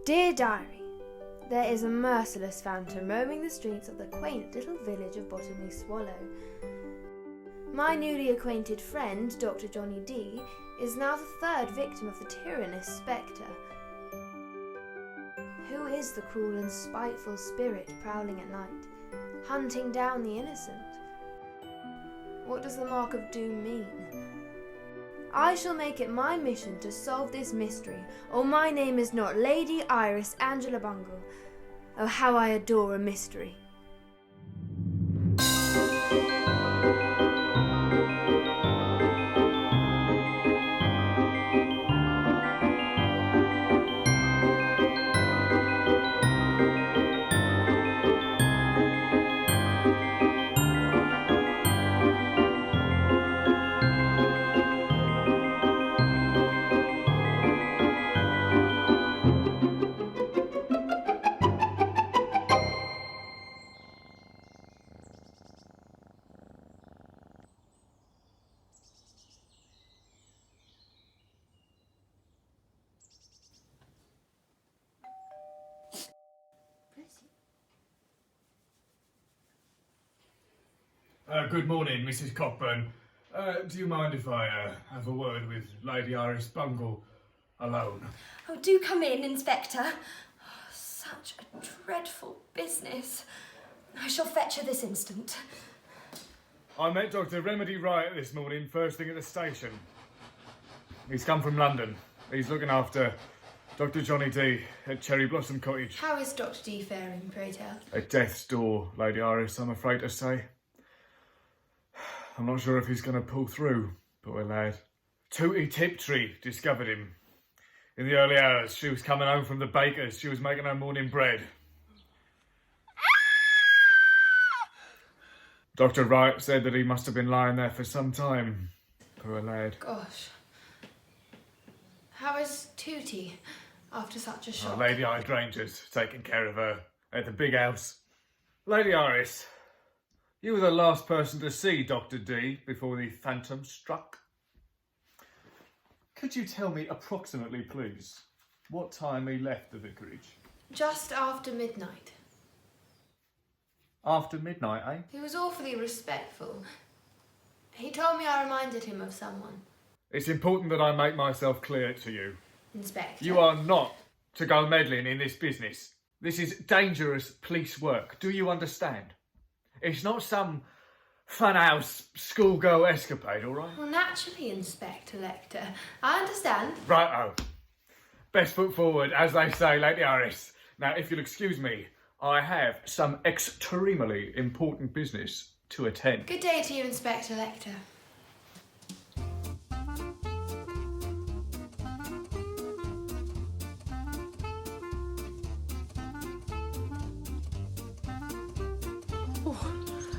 Dear Diary, there is a merciless phantom roaming the streets of the quaint little village of Bottomley Swallow. My newly acquainted friend, Dr. Johnny D, is now the third victim of the tyrannous spectre. Who is the cruel and spiteful spirit prowling at night, hunting down the innocent? What does the mark of doom mean? I shall make it my mission to solve this mystery, or my name is not Lady Iris Bungle. Oh, how I adore a mystery. Good morning, Mrs. Cockburn. Do you mind if I have a word with Lady Iris Bungle alone? Oh, do come in, Inspector. Oh, such a dreadful business. I shall fetch her this instant. I met Dr. Remedy Wright this morning, first thing at the station. He's come from London. He's looking after Dr. Johnny D at Cherry Blossom Cottage. How is Dr. D faring, pray tell? At death's door, Lady Iris, I'm afraid to say. I'm not sure if he's going to pull through, poor lad. Tooty Tiptree discovered him. In the early hours, she was coming home from the baker's. She was making her morning bread. Dr. Wright said that he must have been lying there for some time, poor lad. Gosh. How is Tooty after such a shock? Lady Hydrangea's taking care of her at the big house. Lady Iris, you were the last person to see Dr. D before the phantom struck. Could you tell me approximately, please, what time he left the vicarage? Just after midnight. After midnight, eh? He was awfully respectful. He told me I reminded him of someone. It's important that I make myself clear to you. Inspector. You are not to go meddling in this business. This is dangerous police work. Do you understand? It's not some funhouse schoolgirl escapade, all right? Well, naturally, Inspector Lecter. I understand. Righto. Best foot forward, as they say, Lady Iris. Now, if you'll excuse me, I have some extremely important business to attend. Good day to you, Inspector Lecter.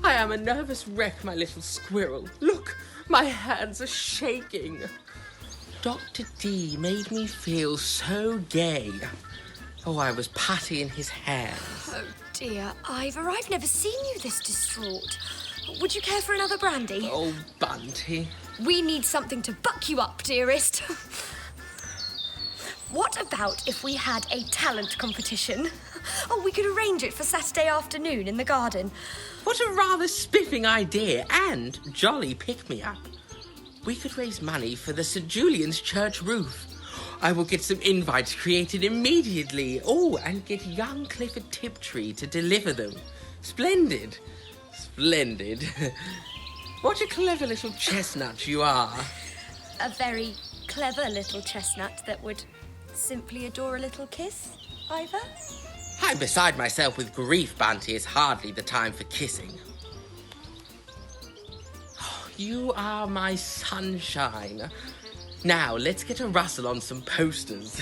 I am a nervous wreck, my little squirrel. Look, my hands are shaking. Dr. D made me feel so gay. Oh, I was patting his hands. Oh, dear, Ivor, I've never seen you this distraught. Would you care for another brandy? Oh, Bunty. We need something to buck you up, dearest. What about if we had a talent competition? Oh, we could arrange it for Saturday afternoon in the garden. What a rather spiffing idea and jolly pick-me-up. We could raise money for the St. Julian's Church roof. I will get some invites created immediately. Oh, and get young Clifford Tiptree to deliver them. Splendid. Splendid. What a clever little chestnut you are. A very clever little chestnut that would simply adore a little kiss, Ivor? I'm beside myself with grief, Bunty. It's hardly the time for kissing. Oh, you are my sunshine. Now, let's get a rustle on some posters.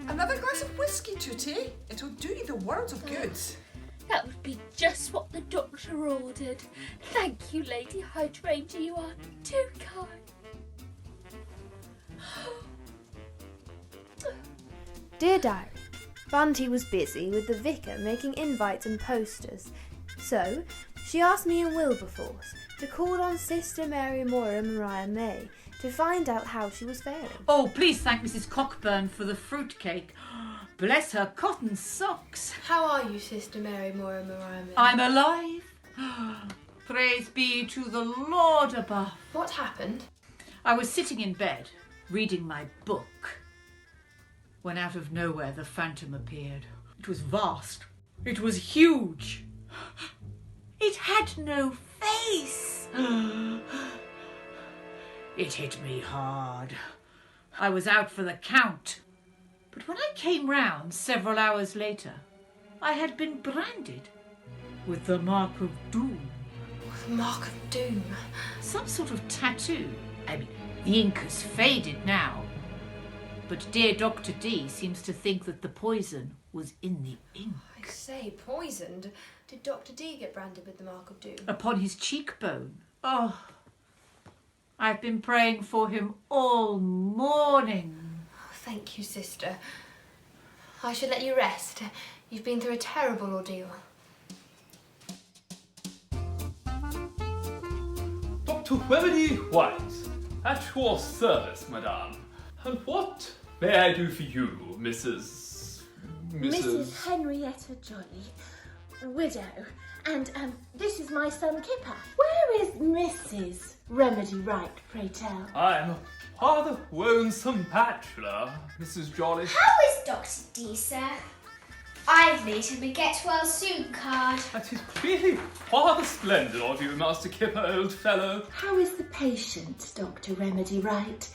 Another glass of whiskey, Tooty. It'll do you the world of good. That would be just what the doctor ordered. Thank you, Lady Hydrangea. You are too kind. Dear Diary, Bunty was busy with the vicar making invites and posters, so she asked me in Wilberforce to call on Sister Mary Moore and Maria May to find out how she was faring. Oh, please thank Mrs. Cockburn for the fruitcake. Bless her cotton socks. How are you, Sister Mary Moore Mariah? I'm alive. Praise be to the Lord above. What happened? I was sitting in bed, reading my book, when out of nowhere the phantom appeared. It was vast. It was huge. It had no face. It hit me hard. I was out for the count. But when I came round several hours later, I had been branded with the mark of doom. The mark of doom? Some sort of tattoo. I mean, the ink has faded now. But dear Dr. D seems to think that the poison was in the ink. I say, poisoned? Did Dr. D get branded with the mark of doom? Upon his cheekbone. Oh, I've been praying for him all morning. Thank you, Sister. I should let you rest. You've been through a terrible ordeal. Dr. Remedy White, at your service, madame. And what may I do for you, Mrs. Henrietta Jolly, widow. And this is my son Kipper. Where is Mrs. Remedy Wright, pray tell? I'm a rather lonesome bachelor, Mrs. Jolly. How is Dr. D, sir? I've made him a get well soon card. That is really rather splendid of you, Master Kipper, old fellow. How is the patient, Dr. Remedy Wright?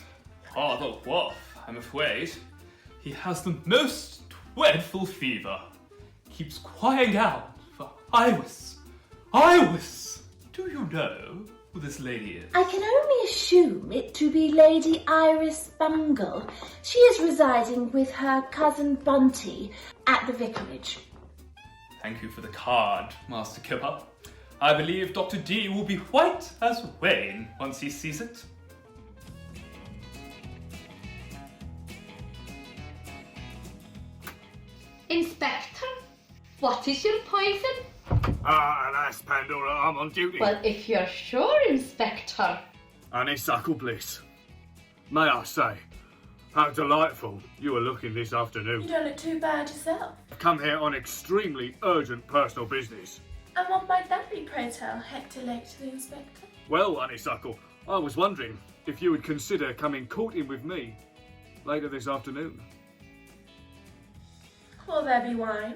Rather rough, I'm afraid. He has the most dreadful fever. Keeps crying out for Iris. Iris! Do you know who this lady is? I can only assume it to be Lady Iris Bungle. She is residing with her cousin Bunty at the vicarage. Thank you for the card, Master Kipper. I believe Dr. D will be white as rain once he sees it. Inspector, what is your poison? Alas, Pandora, I'm on duty. Well, if you're sure, Inspector. Honeysuckle bliss. May I say, how delightful you are looking this afternoon. You don't look too bad yourself. I've come here on extremely urgent personal business. And what might that be, pray tell, Hector Lake to the Inspector? Well, Honeysuckle, I was wondering if you would consider coming courting with me later this afternoon. Will there be wine?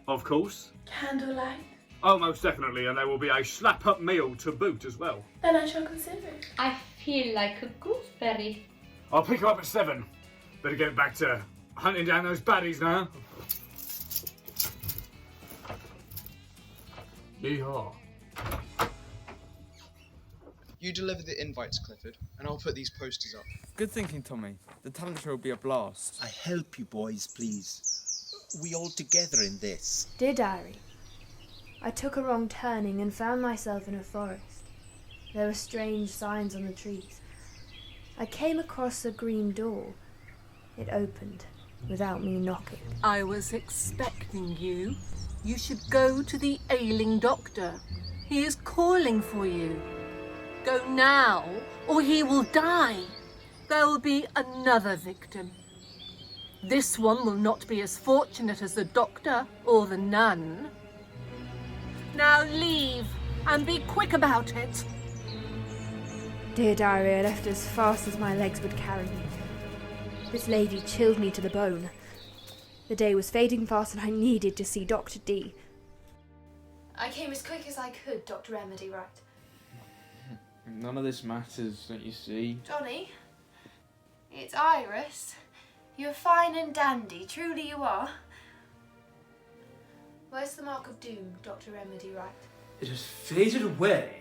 Of course. Candlelight? Oh, most definitely, and there will be a slap-up meal to boot as well. Then I shall consider it. I feel like a gooseberry. I'll pick you up at 7. Better get back to hunting down those baddies now. Yeehaw. You deliver the invites, Clifford, and I'll put these posters up. Good thinking, Tommy. The talent show will be a blast. I help you boys, please. We all together in this. Dear Diary, I took a wrong turning and found myself in a forest. There were strange signs on the trees. I came across a green door. It opened without me knocking. I was expecting you. You should go to the ailing doctor. He is calling for you. Go now, or he will die. There will be another victim. This one will not be as fortunate as the doctor or the nun. Now leave, and be quick about it. Dear Diary, I left as fast as my legs would carry me. This lady chilled me to the bone. The day was fading fast and I needed to see Dr. D. I came as quick as I could, Dr. Remedy Wright. None of this matters, don't you see? Johnny, it's Iris. You're fine and dandy, truly you are. Where's the mark of doom, Dr. Remedy Wright? It has faded away,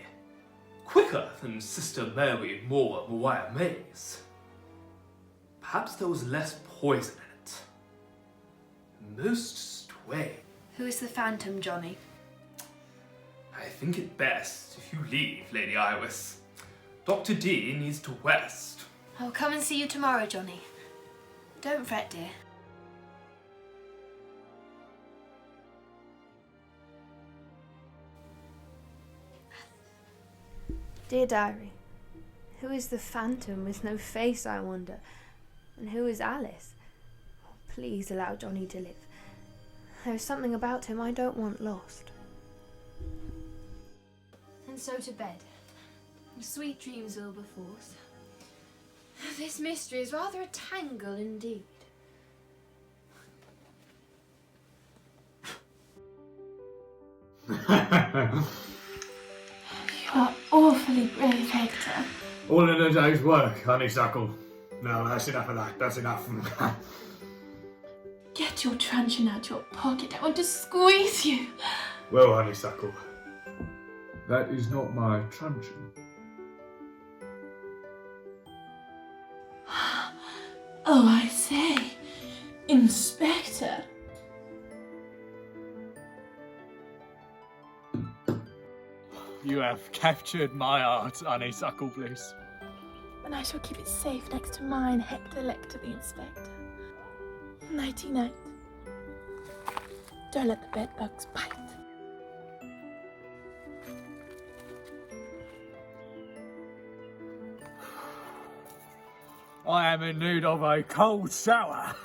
quicker than Sister Mary Moore Mariah Mays. Perhaps there was less poison in it. Most strange. Who is the phantom, Johnny? I think it best if you leave, Lady Iris. Dr. D needs to rest. I'll come and see you tomorrow, Johnny. Don't fret, dear. Dear Diary, Who is the phantom with no face, I wonder? And who is Alice? Oh, please allow Johnny to live. There's something about him I don't want lost. And so to bed. Sweet dreams, Wilberforce. This mystery is rather a tangle indeed. You are awfully brave, Hector. All in a day's work, honeysuckle. No, that's enough of that. That's enough. Get your truncheon out your pocket. I want to squeeze you. Well, honeysuckle, that is not my truncheon. Oh, I say, Inspector. You have captured my heart, honeysuckle bliss. And I shall keep it safe next to mine, Hector Lecter the Inspector. Nighty night. Don't let the bedbugs bite. I am in need of a cold shower.